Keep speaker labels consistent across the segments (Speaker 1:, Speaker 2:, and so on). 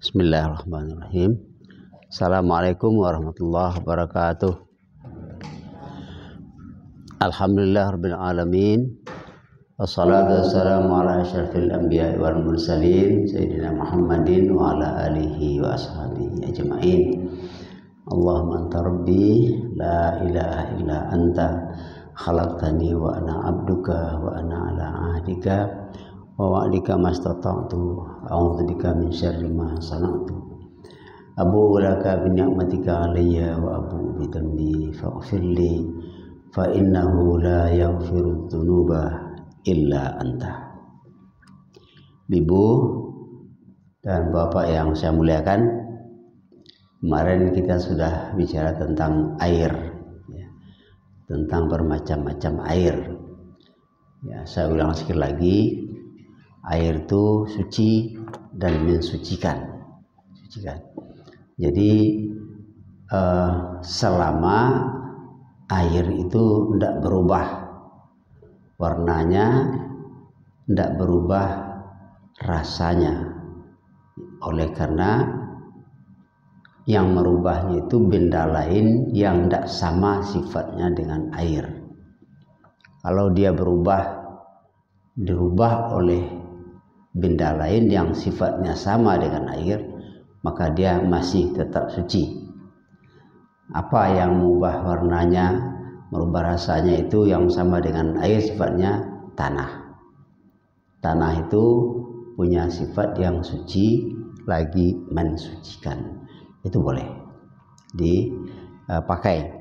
Speaker 1: Bismillahirrahmanirrahim. Assalamualaikum warahmatullahi wabarakatuh. Alhamdulillah rabbil alamin. Wassalatu wassalamu ala asyrafil anbiya'i wal mursalin sayyidina Muhammadin wa ala alihi wa ashabihi ajma'in. Allahumma anta rabbi la ilaha illa anta khalaqtani wa ana abduka wa ana ala ahdika wa wa'dika mastata'tu a'udzubika min syarri ma sana'tu abu'u laka bi ni'matika alayya wa abu'u bi dhanbi faghfirli fa innahu la yaghfiru dzunuba illa anta. Ibu dan bapak yang saya muliakan, kemarin kita sudah bicara tentang air, ya, tentang bermacam-macam air. Ya, saya ulang sekali lagi, air itu suci dan mensucikan. Jadi selama air itu tidak berubah warnanya, tidak berubah rasanya, oleh karena yang merubahnya itu benda lain yang tidak sama sifatnya dengan air. Kalau dia dirubah oleh benda lain yang sifatnya sama dengan air, maka dia masih tetap suci. Apa yang mengubah warnanya, merubah rasanya itu yang sama dengan air, sifatnya tanah. Tanah itu punya sifat yang suci lagi mensucikan. Itu boleh dipakai.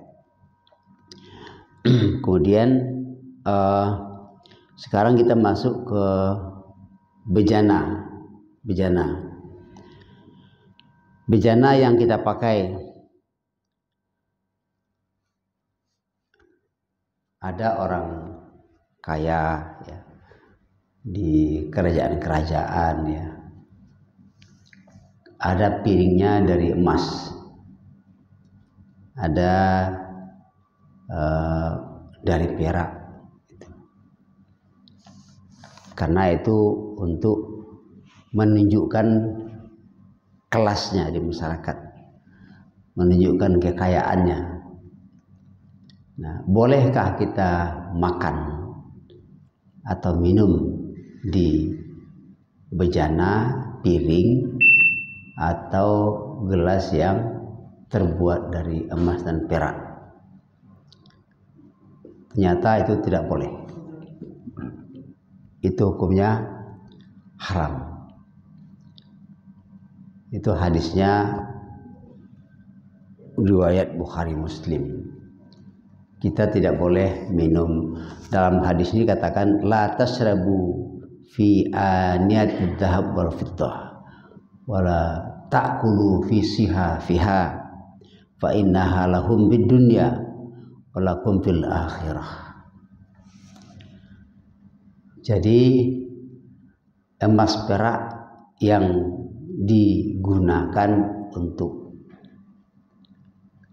Speaker 1: Kemudian sekarang kita masuk ke bejana. Bejana yang kita pakai, ada orang kaya ya, di kerajaan-kerajaan ya, ada piringnya dari emas, ada dari perak, karena itu untuk menunjukkan kelasnya di masyarakat, menunjukkan kekayaannya. Nah, bolehkah kita makan atau minum di bejana, piring, atau gelas yang terbuat dari emas dan perak? Ternyata itu tidak boleh. Itu hukumnya haram. Itu hadisnya riwayat Bukhari Muslim. Kita tidak boleh minum. Dalam hadis ini katakan la tasrabu fi aniyatid dhahab wal fiddah wala ta'kulu fi siha fiha fa innaha lahum bid dunya wa lakum fil akhirah. Jadi emas perak yang digunakan untuk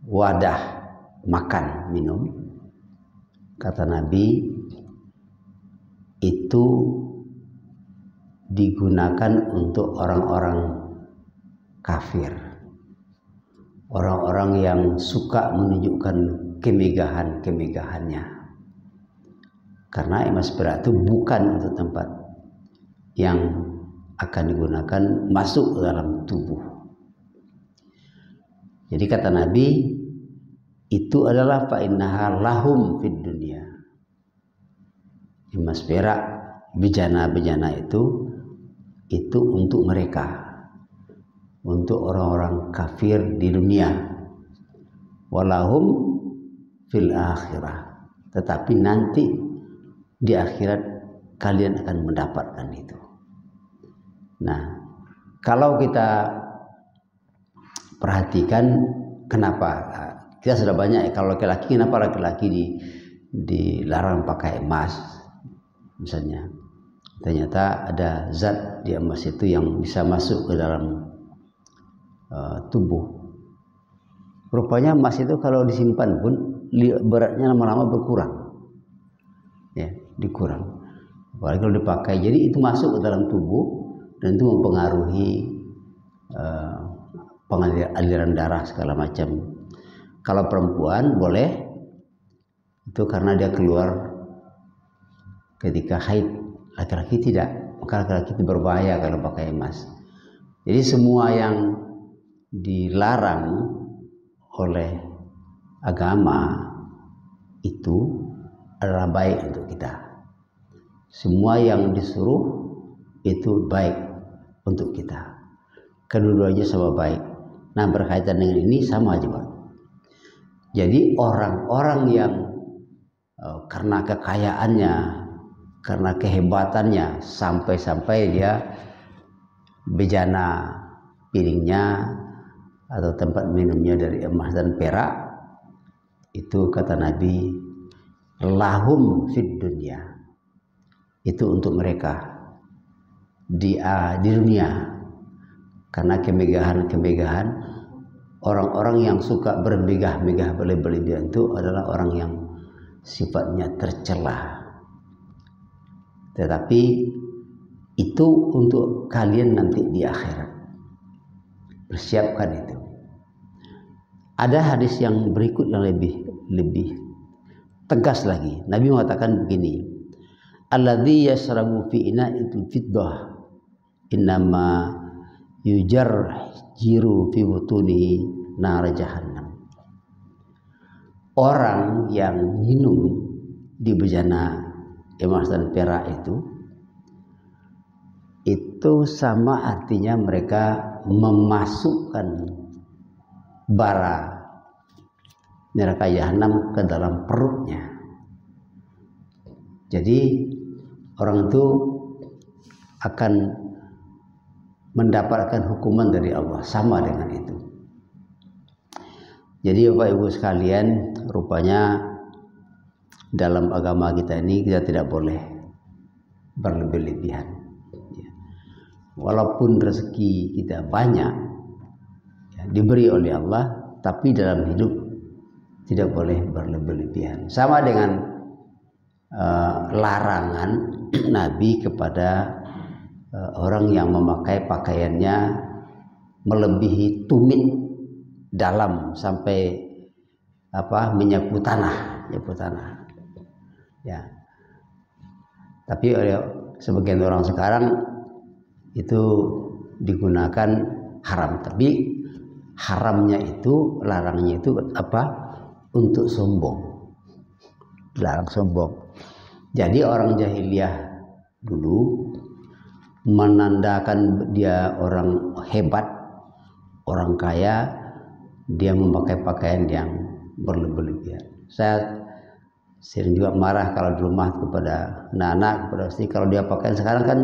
Speaker 1: wadah makan minum, kata Nabi, itu digunakan untuk orang-orang kafir, orang-orang yang suka menunjukkan kemegahannya. Karena emas perak itu bukan untuk tempat yang akan digunakan masuk ke dalam tubuh. Jadi kata Nabi, itu adalah fa innaha lahum fid dunya. Emas perak, bejana-bejana itu untuk mereka, untuk orang-orang kafir di dunia. Walahum fil akhirah, tetapi nanti di akhirat kalian akan mendapatkan itu. Nah, kalau kita perhatikan kenapa kita sudah banyak, kalau laki-laki, kenapa laki-laki dilarang pakai emas misalnya? Ternyata ada zat di emas itu yang bisa masuk ke dalam tubuh. Rupanya emas itu kalau disimpan pun beratnya lama-lama berkurang, ya, dikurang. Apalagi kalau dipakai, jadi itu masuk ke dalam tubuh dan itu mempengaruhi pengaliran darah segala macam. Kalau perempuan boleh itu karena dia keluar ketika haid, laki-laki tidak. Maka laki-laki itu berbahaya kalau pakai emas. Jadi semua yang dilarang oleh agama itu adalah baik untuk kita. Semua yang disuruh itu baik untuk kita. Kedua-duanya sama baik. Nah, berkaitan dengan ini sama juga. Jadi orang-orang yang karena kekayaannya, karena kehebatannya, sampai-sampai dia bejana piringnya atau tempat minumnya dari emas dan perak, itu kata Nabi, lahum fid dunya, itu untuk mereka di dunia. Karena kemegahan orang-orang yang suka bermegah-megah berlebihan itu adalah orang yang sifatnya tercela. Tetapi itu untuk kalian nanti di akhirat. Persiapkan itu. Ada hadis yang berikut yang lebih tegas lagi. Nabi mengatakan begini, alladzi yashrabu fi ina'il fiddah innama yujarjiru fi butunihi nar jahannam. Orang yang minum di bejana emas dan perak itu sama artinya mereka memasukkan bara neraka jahanam ke dalam perutnya. Jadi orang itu akan mendapatkan hukuman dari Allah sama dengan itu. Jadi Bapak Ibu sekalian, rupanya dalam agama kita ini kita tidak boleh berlebih-lebihan. Walaupun rezeki kita banyak diberi oleh Allah, tapi dalam hidup tidak boleh berlebih-lebihan. Sama dengan larangan Nabi kepada orang yang memakai pakaiannya melebihi tumit dalam sampai menyapu tanah, ya. Tapi oleh sebagian orang sekarang itu digunakan haram, tapi haramnya itu, larangnya itu untuk sombong, larang sombong. Jadi orang jahiliyah dulu menandakan dia orang hebat, orang kaya, dia memakai pakaian yang berlebihan. Saya sering juga marah kalau di rumah kepada anak-anak, kepada istri, kalau dia pakaian sekarang kan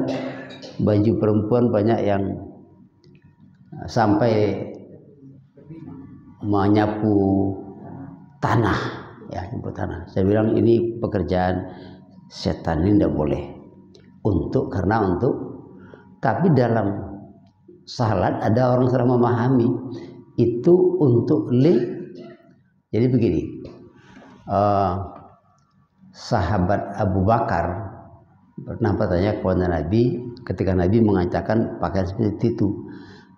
Speaker 1: baju perempuan banyak yang sampai menyapu tanah, ya, nyapu tanah. Saya bilang ini pekerjaan setan, ini tidak boleh. Karena tapi dalam salat ada orang salah memahami itu untuk Jadi begini, sahabat Abu Bakar pernah bertanya kepada Nabi ketika Nabi mengatakan pakaian seperti itu.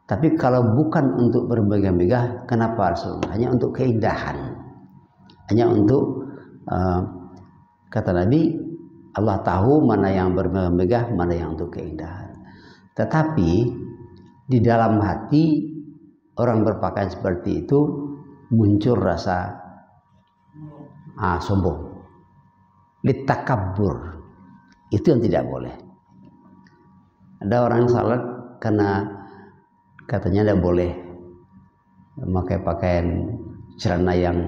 Speaker 1: Tapi kalau bukan untuk bermegah-megah, kenapa Rasulullah? Hanya untuk keindahan, hanya untuk kata Nabi, Allah tahu mana yang bermegah, mana yang untuk keindahan. Tetapi di dalam hati orang berpakaian seperti itu muncul rasa sombong, litakabbur. Itu yang tidak boleh. Ada orang yang salat karena katanya tidak boleh memakai pakaian celana yang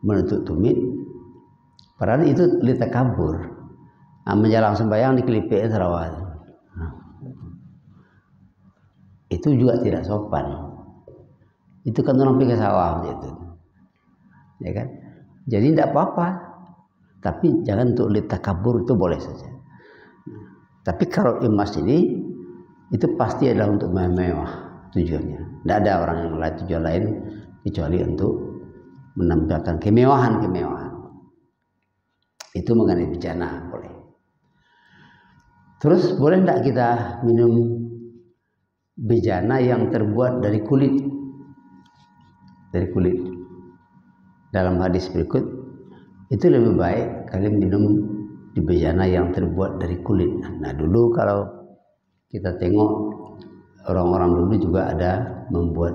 Speaker 1: menutup tumit, padahal itu litakabbur. Menjelang sembahyang dikelipik terawat. Itu juga tidak sopan. Itu kan orang pergi ke sawah gitu, ya kan? Jadi tidak apa-apa. Tapi jangan untuk litakabur, itu boleh saja. Tapi kalau emas ini itu pasti adalah untuk mewah tujuannya. Tidak ada orang yang lain tujuan lain kecuali untuk menampilkan kemewahan. Itu mengenai bejana boleh. Terus boleh tidak kita minum bejana yang terbuat dari kulit. Dalam hadis berikut, itu lebih baik kalian minum di bejana yang terbuat dari kulit. Nah, dulu kalau kita tengok orang-orang dulu juga ada membuat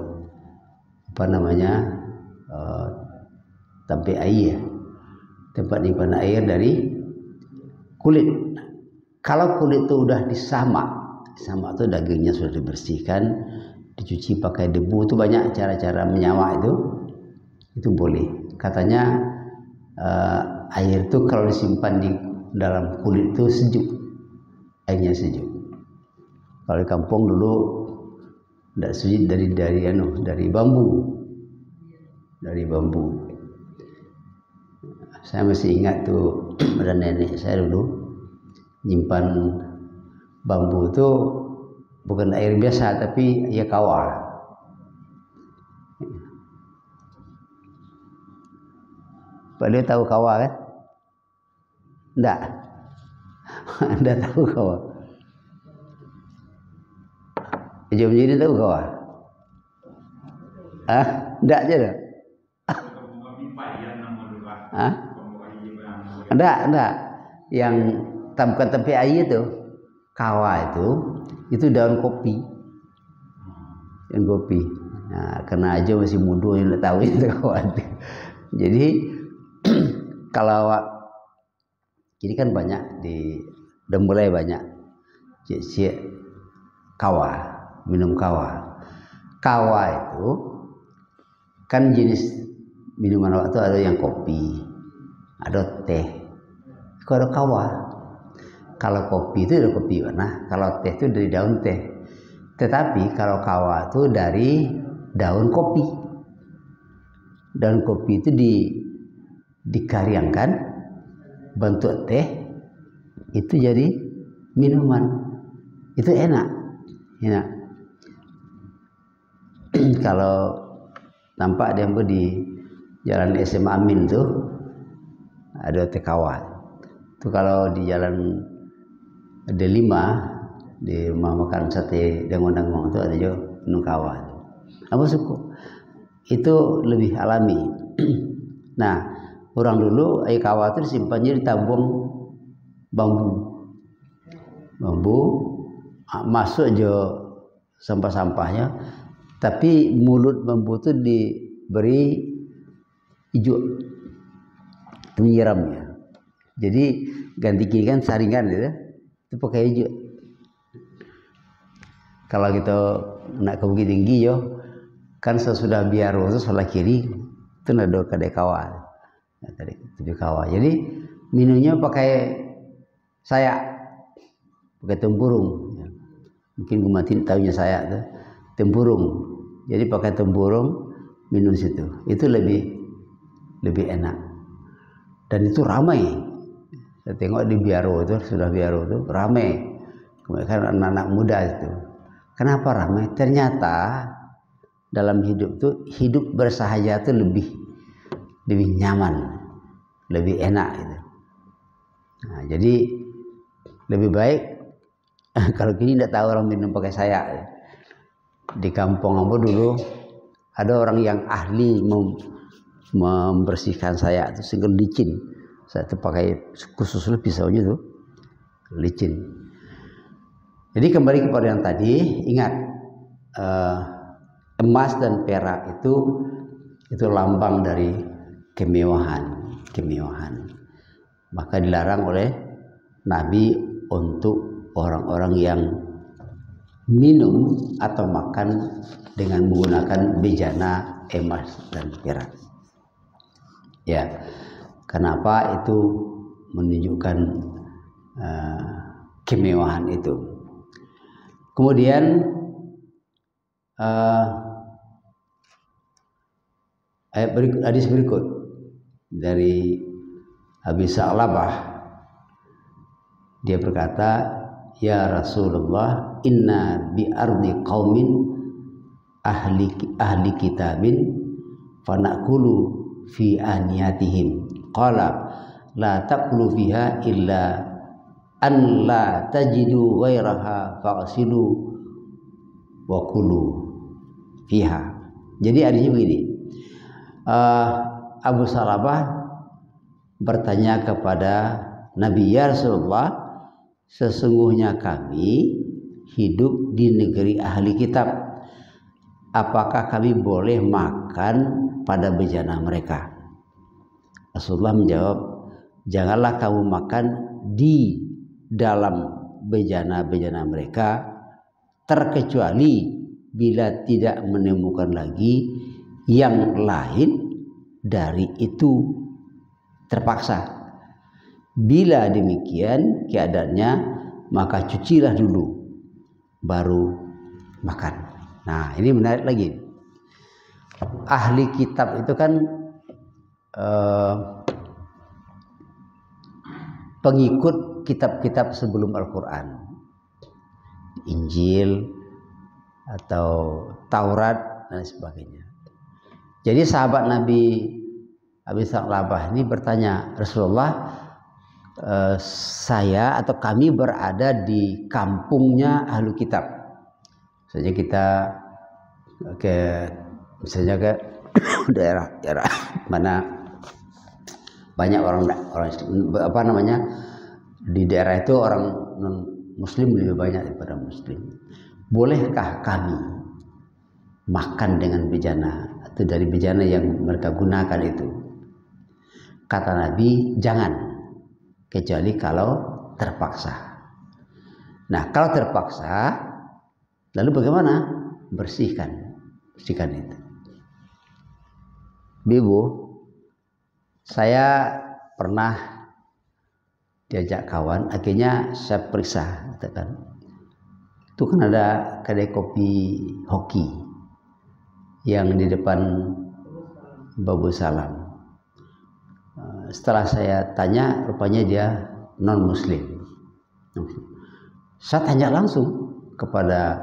Speaker 1: tampe air, tempat nyimpan air dari kulit. Kalau kulit itu udah disamak itu dagingnya sudah dibersihkan, dicuci pakai debu, itu banyak cara-cara menyamak itu boleh. Katanya air itu kalau disimpan di dalam kulit itu sejuk, airnya sejuk. Kalau di kampung dulu tidak sejuk dari bambu. Saya masih ingat tuh ada nenek saya dulu nyimpan bambu itu bukan air biasa tapi ya kawah. Pak dia tahu kawah kan? Enggak. Enggak tahu kawah. Jom jadi tahu kawah. Enggak aja dah. Enggak. Yang bukan tempe air itu. Kawah itu daun kopi. Nah, karena aja masih muda yang enggak tahu itu kawah. Jadi kalau jadi kan banyak udah mulai banyak kawah, minum kawah. Kawah itu kan jenis minuman awak itu ada yang kopi, ada teh, ada kawah. Kalau kopi itu dari kopi warna, kalau teh itu dari daun teh. Tetapi kalau kawah itu dari daun kopi. Daun kopi itu dikaryangkan bentuk teh, itu jadi minuman. Itu enak. Kalau nampak dia di jalan SMA Amin tuh ada teh kawah. Itu kalau di jalan D5 di rumah makan sate Dangong itu ada juga minum kawah. Apa suku? Itu lebih alami. Nah, orang dulu air kawah itu disimpannya di tabung bambu. Masuk aja sampah-sampahnya, tapi mulut bambu itu diberi hijau menyiramnya. Jadi ganti kiri kan saringan gitu, itu pakai hijau. Kalau kita nak ke Bukit Tinggi kan sesudah biaro itu sebelah kiri itu ada kedai kawah. Jadi minumnya pakai sayak, pakai tempurung. Mungkin Gumatin tahunya sayak tuh tempurung. Jadi pakai tempurung minum situ. Itu lebih enak. Dan itu ramai. Saya tengok di biaro itu sudah biaro itu ramai. Kebanyakan anak-anak muda itu. Kenapa ramai? Ternyata dalam hidup itu hidup bersahaja itu lebih nyaman, lebih enak gitu. Nah, jadi lebih baik kalau gini tidak tahu orang minum pakai sayak. Di kampung apa dulu ada orang yang ahli membersihkan sayak itu sehingga licin. Saya itu pakai khusus pisaunya tuh licin. Jadi kembali kepada yang tadi, ingat emas dan perak itu lambang dari kemewahan. Maka dilarang oleh Nabi untuk orang-orang yang minum atau makan dengan menggunakan bejana emas dan perak. Ya, kenapa itu menunjukkan kemewahan itu. Kemudian hadis berikut dari Abi Sa'labah, dia berkata, ya Rasulullah, inna bi ardi qaumin ahli kitabin fanakulu fi aniyatihim. Qala la taqulu fiha illa an la tajidu ghairaha fa'silu wa kulu fiha. Jadi artinya begini, Abu Salamah bertanya kepada Nabi, ya Rasulullah, sesungguhnya kami hidup di negeri ahli kitab, apakah kami boleh makan pada bejana mereka? Rasulullah menjawab, janganlah kamu makan di dalam bejana-bejana mereka, terkecuali bila tidak menemukan lagi yang lain dari itu terpaksa. Bila demikian keadaannya, maka cucilah dulu baru makan. Nah, ini menarik lagi. Ahli kitab itu kan pengikut kitab-kitab sebelum Al-Quran, Injil atau Taurat dan sebagainya. Jadi sahabat Nabi Abi Sa'labah ini bertanya, Rasulullah, saya atau kami berada di kampungnya ahli kitab. Misalnya kita misalnya ke daerah mana banyak orang apa namanya, di daerah itu orang non muslim lebih banyak daripada muslim. Bolehkah kami makan dengan bejana atau dari bejana yang mereka gunakan itu? Kata Nabi, jangan, kecuali kalau terpaksa. Nah, kalau terpaksa, lalu bagaimana? Bersihkan itu. Bibu, saya pernah diajak kawan, akhirnya saya periksa, kan? Itu kan ada kedai kopi Hoki yang di depan Babu Salam. Setelah saya tanya, rupanya dia non muslim. Saya tanya langsung kepada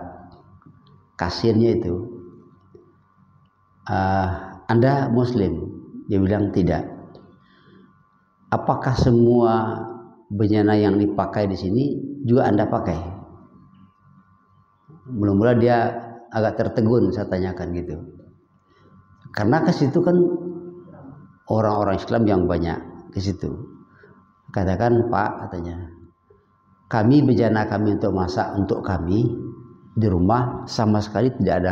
Speaker 1: kasirnya itu, Anda muslim? Dia bilang tidak. Apakah semua bejana yang dipakai di sini juga Anda pakai? Mula-mula dia agak tertegun, saya tanyakan gitu. Karena ke situ kan orang-orang Islam yang banyak ke situ. Katakan, Pak, katanya, kami bejana kami untuk masak untuk kami di rumah sama sekali tidak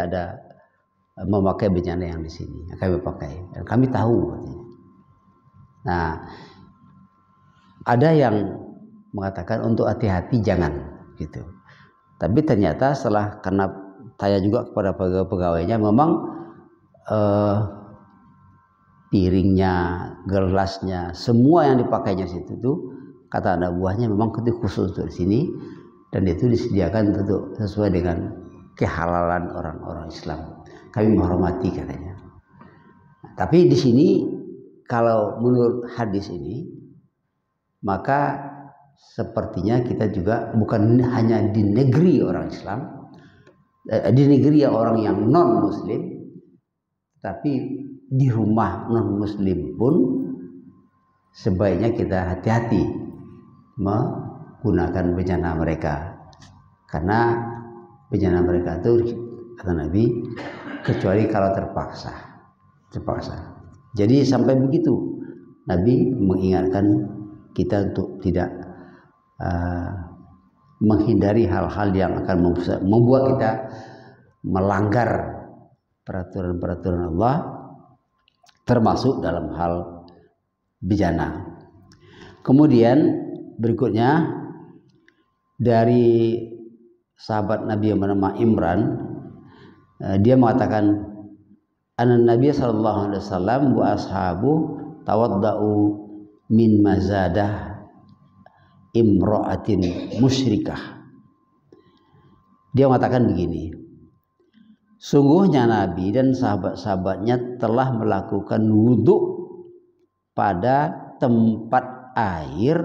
Speaker 1: ada memakai bejana yang di sini. Kami pakai, dan kami tahu, katanya. Nah, ada yang mengatakan untuk hati-hati jangan gitu. Tapi ternyata setelah, karena tanya juga kepada pegawainya, memang piringnya, gelasnya, semua yang dipakainya situ tuh, kata anak buahnya, memang itu khusus untuk sini, dan itu disediakan untuk sesuai dengan kehalalan orang-orang Islam. Kami menghormati, katanya. Tapi di sini kalau menurut hadis ini, maka sepertinya kita juga bukan hanya di negeri orang Islam, di negeri orang yang non muslim, tapi di rumah non muslim pun sebaiknya kita hati-hati menggunakan bejana mereka, karena bejana mereka itu, kata Nabi, kecuali kalau terpaksa. Jadi sampai begitu Nabi mengingatkan kita untuk tidak menghindari hal-hal yang akan membuat kita melanggar peraturan-peraturan Allah, termasuk dalam hal bejana. Kemudian berikutnya dari sahabat Nabi yang bernama Imran, dia mengatakan, Nabi sallallahu alaihi wasallam wa ashabu tawaddau min mazadah imra'atin musyrikah. Dia mengatakan begini, sungguhnya Nabi dan sahabat-sahabatnya telah melakukan wudhu pada tempat air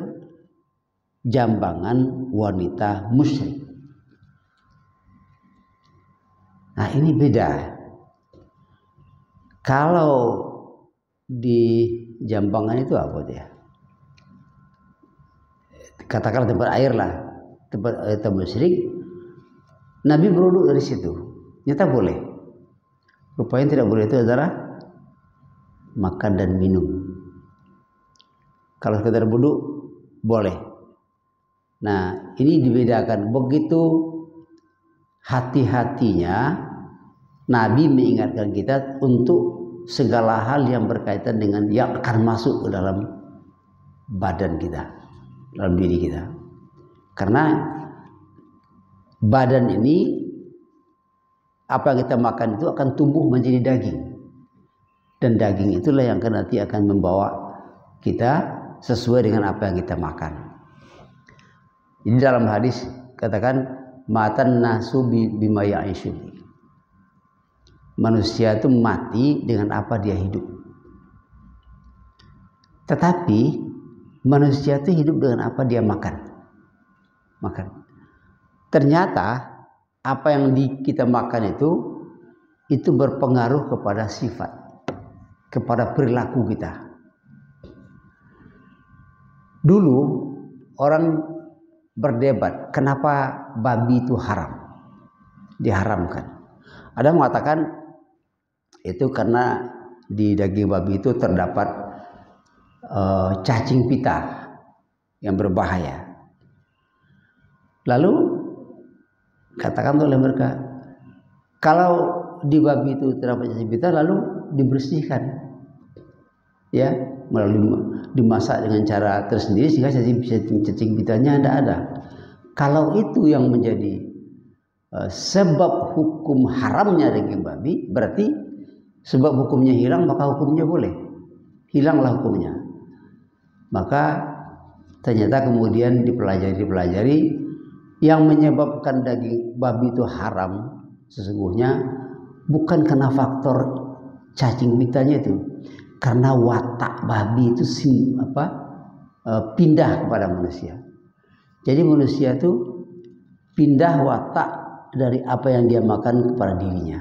Speaker 1: jambangan wanita musyrik. Nah, ini beda. Kalau di jambangan itu apa dia? Katakanlah tempat air lah, tempat musyrik. Nabi berwudu dari situ. Nyata boleh. Rupanya tidak boleh itu adalah makan dan minum. Kalau sekedar wudu boleh. Nah, ini dibedakan. Begitu hati-hatinya Nabi mengingatkan kita untuk segala hal yang berkaitan dengan yang akan masuk ke dalam badan kita, dalam diri kita. Karena badan ini, apa yang kita makan itu akan tumbuh menjadi daging. Dan daging itulah yang nanti akan membawa kita sesuai dengan apa yang kita makan. Ini dalam hadis katakan matan nasu bima ya'ishu. Manusia itu mati dengan apa dia hidup. Tetapi manusia itu hidup dengan apa dia makan. Ternyata apa yang kita makan itu berpengaruh kepada sifat, kepada perilaku kita. Dulu orang berdebat kenapa babi itu haram, diharamkan. Ada yang mengatakan itu karena di daging babi itu terdapat cacing pita yang berbahaya. Lalu katakan oleh mereka, kalau di babi itu terdapat cacing pita lalu dibersihkan, ya, melalui dimasak dengan cara tersendiri sehingga cacing pitanya tidak ada. Kalau itu yang menjadi sebab hukum haramnya daging babi, berarti sebab hukumnya hilang, maka hukumnya boleh. Hilanglah hukumnya. Maka ternyata kemudian dipelajari yang menyebabkan daging babi itu haram sesungguhnya bukan karena faktor cacing pitanya itu, karena watak babi itu pindah kepada manusia. Jadi manusia itu pindah watak dari apa yang dia makan kepada dirinya.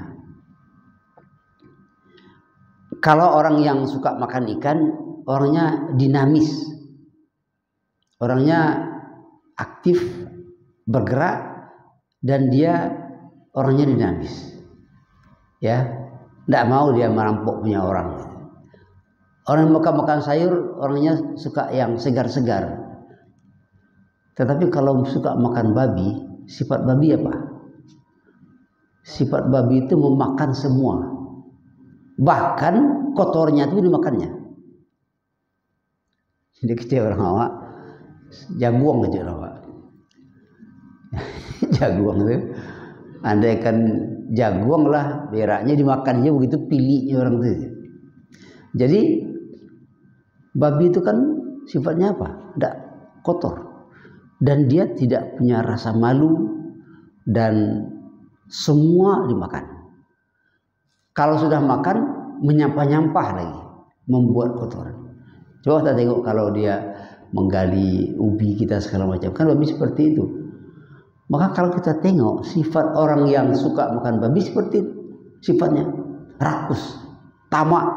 Speaker 1: Kalau orang yang suka makan ikan, orangnya dinamis, orangnya aktif, bergerak, dan dia orangnya dinamis, ya, tidak mau dia merampok punya orang. Orang yang makan sayur, orangnya suka yang segar-segar. Tetapi kalau suka makan babi, sifat babi apa? Sifat babi itu memakan semua, bahkan kotornya itu dimakannya. Jadi kecil orang awak jaguang aja awak. Jaguang itu, andaikan jaguang lah, beraknya dimakan aja begitu pilihnya orang itu. Jadi babi itu kan sifatnya apa? Tidak kotor, dan dia tidak punya rasa malu, dan semua dimakan. Kalau sudah makan, menyampah-nyampah lagi, membuat kotoran. Coba kita tengok kalau dia menggali ubi kita segala macam, kan babi seperti itu. Maka kalau kita tengok sifat orang yang suka makan babi seperti itu, sifatnya rakus, tamak,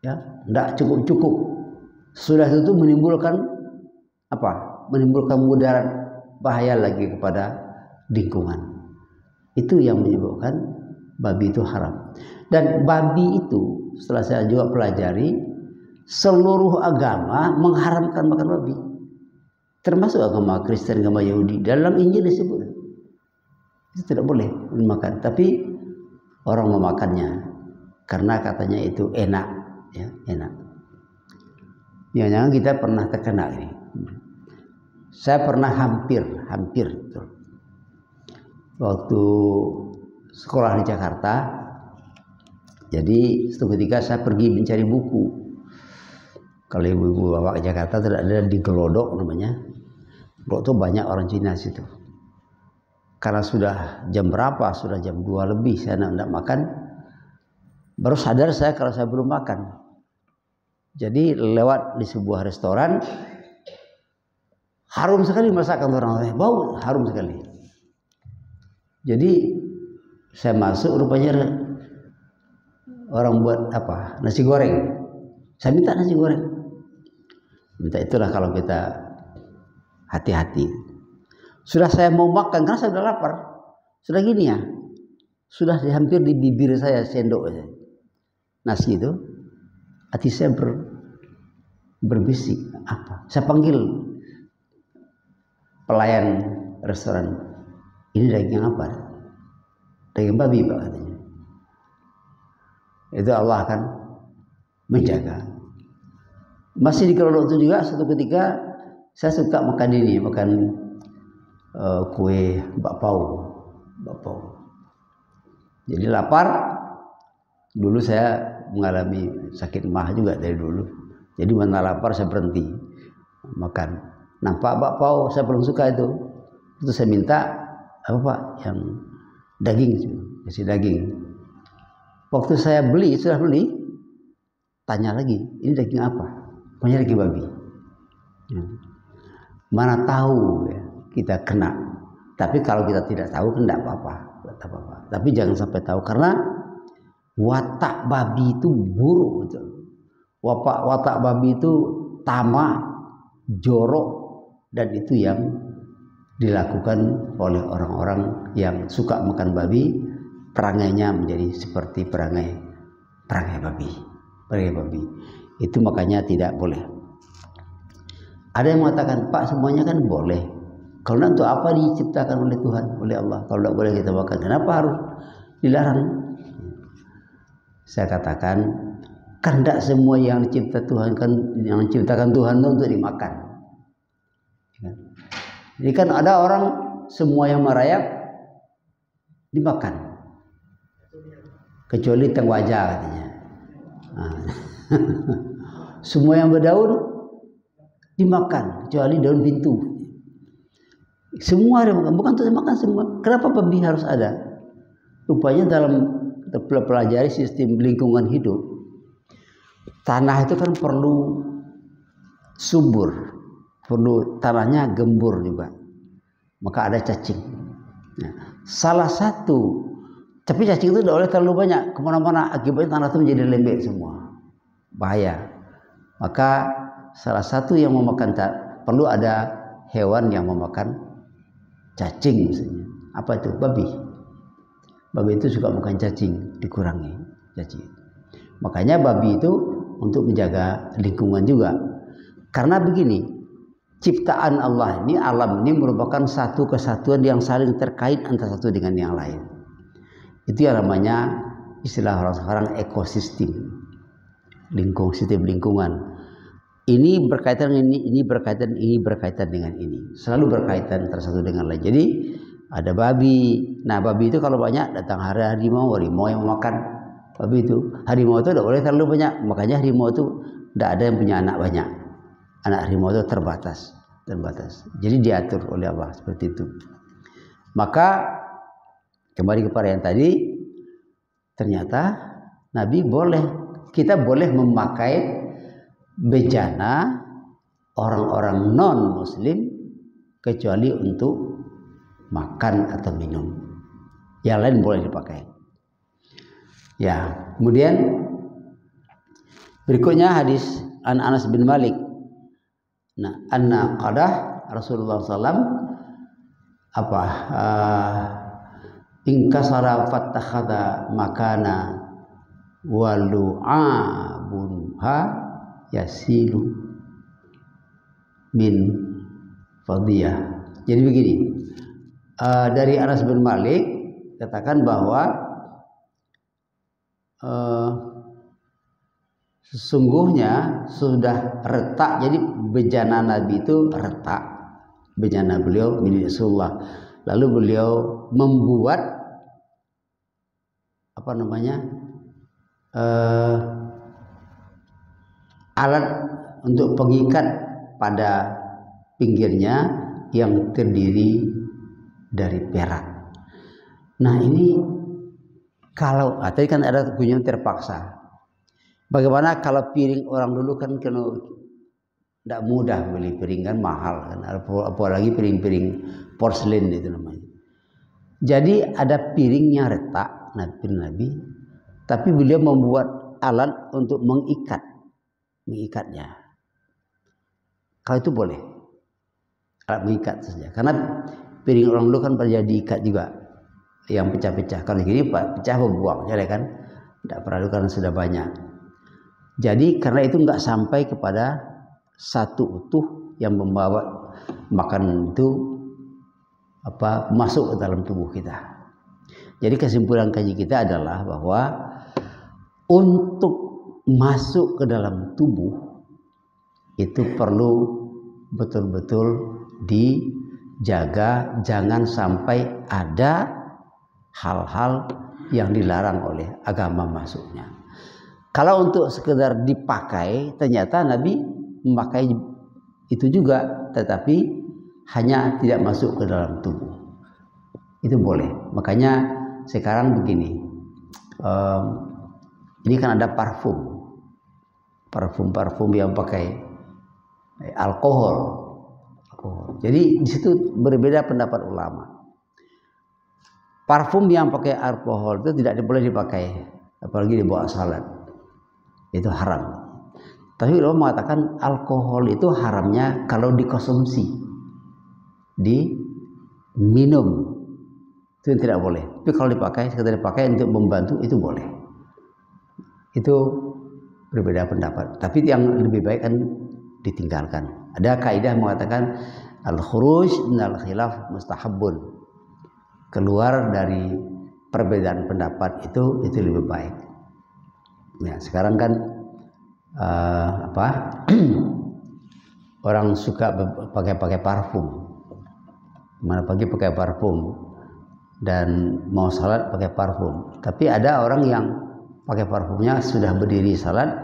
Speaker 1: ya, tidak cukup-cukup. Sudah itu menimbulkan apa? Menimbulkan mudarat bahaya lagi kepada lingkungan. Itu yang menyebabkan babi itu haram. Dan babi itu setelah saya juga pelajari, seluruh agama mengharamkan makan babi, termasuk agama Kristen, agama Yahudi. Dalam Injil disebut itu tidak boleh dimakan, tapi orang memakannya karena katanya itu enak, ya, enak. Jangan-jangan kita pernah terkena ini. Saya pernah hampir waktu sekolah di Jakarta. Jadi suatu ketika saya pergi mencari buku. Kalau ibu-ibu bawa ke Jakarta tidak ada di Gelodok namanya. Gelodok itu banyak orang Cina situ. Karena sudah jam berapa? Sudah jam 2 lebih saya tidak makan. Baru sadar saya kalau saya belum makan. Jadi lewat di sebuah restoran, harum sekali masakan orang, bau harum sekali. Jadi saya masuk, rupanya orang buat apa? Nasi goreng. Saya minta nasi goreng. Minta, itulah kalau kita hati-hati. Sudah saya mau makan karena saya sudah lapar. sudah gini ya, sudah hampir di bibir saya sendok nasi itu, hati saya berbisik apa? Saya panggil pelayan restoran, ini daging apa? Daging babi Pak katanya. Itu Allah akan menjaga. Masih di Kerolok itu juga suatu ketika saya suka makan ini, makan kue bakpao. Jadi lapar. Dulu saya mengalami sakit mah juga dari dulu. Jadi mana lapar saya berhenti makan. Nampak bakpao saya belum suka itu. Itu saya minta apa Pak? Yang daging, kasih daging. Waktu saya sudah beli, tanya lagi, ini daging apa? Punya daging babi. Mana tahu ya, kita kena. Tapi kalau kita tidak tahu kan tidak apa-apa. Tapi jangan sampai tahu karena watak babi itu buruk betul. Watak babi itu tamak, jorok, dan itu yang dilakukan oleh orang-orang yang suka makan babi. Perangainya menjadi seperti perangai babi. Itu makanya tidak boleh. Ada yang mengatakan, Pak, semuanya kan boleh. Kalau untuk apa diciptakan oleh Tuhan, oleh Allah? Kalau tidak boleh kita makan, kenapa harus dilarang? Saya katakan, kan tidak semua yang dicipta Tuhan kan yang diciptakan Tuhan itu untuk dimakan. Jadi kan ada orang semua yang merayap dimakan, kecuali teng wajah katanya. Semua yang berdaun dimakan, kecuali daun pintu. Semua dimakan, bukan untuk dimakan semua. Kenapa babi harus ada? Rupanya dalam pelajari sistem lingkungan hidup, tanah itu kan perlu subur, perlu tanahnya gembur juga. Maka ada cacing. Nah, salah satu, tapi cacing itu tidak boleh terlalu banyak, kemana-mana akibatnya tanah itu menjadi lembek semua, bahaya. Maka salah satu yang memakan perlu ada hewan yang memakan cacing misalnya. Apa itu? Babi. Babi itu suka makan cacing, dikurangi cacing. Makanya babi itu untuk menjaga lingkungan juga. Karena begini, ciptaan Allah ini, alam ini merupakan satu kesatuan yang saling terkait antara satu dengan yang lain. Itu yang namanya istilah orang sekarang ekosistem, sistem lingkungan. Ini berkaitan dengan ini berkaitan dengan ini, selalu berkaitan antara satu dengan lain. Jadi ada babi. Nah, babi itu kalau banyak datang harimau yang memakan babi itu. Harimau itu tidak boleh terlalu banyak, makanya harimau itu tidak ada yang punya anak banyak. Anak harimau itu terbatas. Jadi diatur oleh Allah seperti itu. Maka kembali kepada yang tadi, ternyata kita boleh memakai bejana orang-orang non muslim kecuali untuk makan atau minum. Yang lain boleh dipakai. Ya, kemudian berikutnya hadis Anas bin Malik. Nah, anna qadah Rasulullah SAW ingkasara fattakhadha makana walu'abunha yasilu min fadiyah. Jadi begini, dari Anas bin Malik katakan bahwa sesungguhnya sudah retak. Jadi bejana Nabi itu retak, bejana beliau milik Rasulullah. Lalu beliau membuat alat untuk pengikat pada pinggirnya yang terdiri dari perak. Nah ini kalau tadi kan ada kunjungan terpaksa. Bagaimana kalau piring orang dulu kan tidak mudah beli piring, kan mahal kan, apalagi piring-piring porselen itu namanya. Jadi ada piringnya retak Nabi, tapi beliau membuat alat untuk mengikatnya. Kalau itu boleh, alat mengikat saja. Karena piring orang dulu kan pernah diikat juga. yang pecah-pecah. Kalau gini pecah buang, ya kan? Tidak perlu karena sudah banyak. Jadi karena itu nggak sampai kepada satu utuh yang membawa makanan itu masuk ke dalam tubuh kita. Jadi kesimpulan kaji kita adalah bahwa untuk masuk ke dalam tubuh itu perlu betul-betul dijaga, jangan sampai ada hal-hal yang dilarang oleh agama masuknya. Kalau untuk sekedar dipakai, ternyata Nabi memakai itu juga, tetapi hanya tidak masuk ke dalam tubuh. Itu boleh. Makanya sekarang begini, ini kan ada parfum yang pakai alkohol. Jadi di situ berbeda pendapat ulama. Parfum yang pakai alkohol itu tidak boleh dipakai, apalagi dibawa salat. Itu haram. Tapi ulama mengatakan alkohol itu haramnya kalau dikonsumsi, diminum, itu tidak boleh. Tapi kalau sekedar dipakai untuk membantu itu boleh. Itu berbeda pendapat. Tapi yang lebih baik kan ditinggalkan. Ada kaidah mengatakan al-khuruj minal khilaf mustahabun. Keluar dari perbedaan pendapat itu lebih baik. Ya, sekarang kan orang suka pakai parfum. Mana pagi pakai parfum dan mau salat pakai parfum. Tapi ada orang yang pakai parfumnya sudah berdiri salat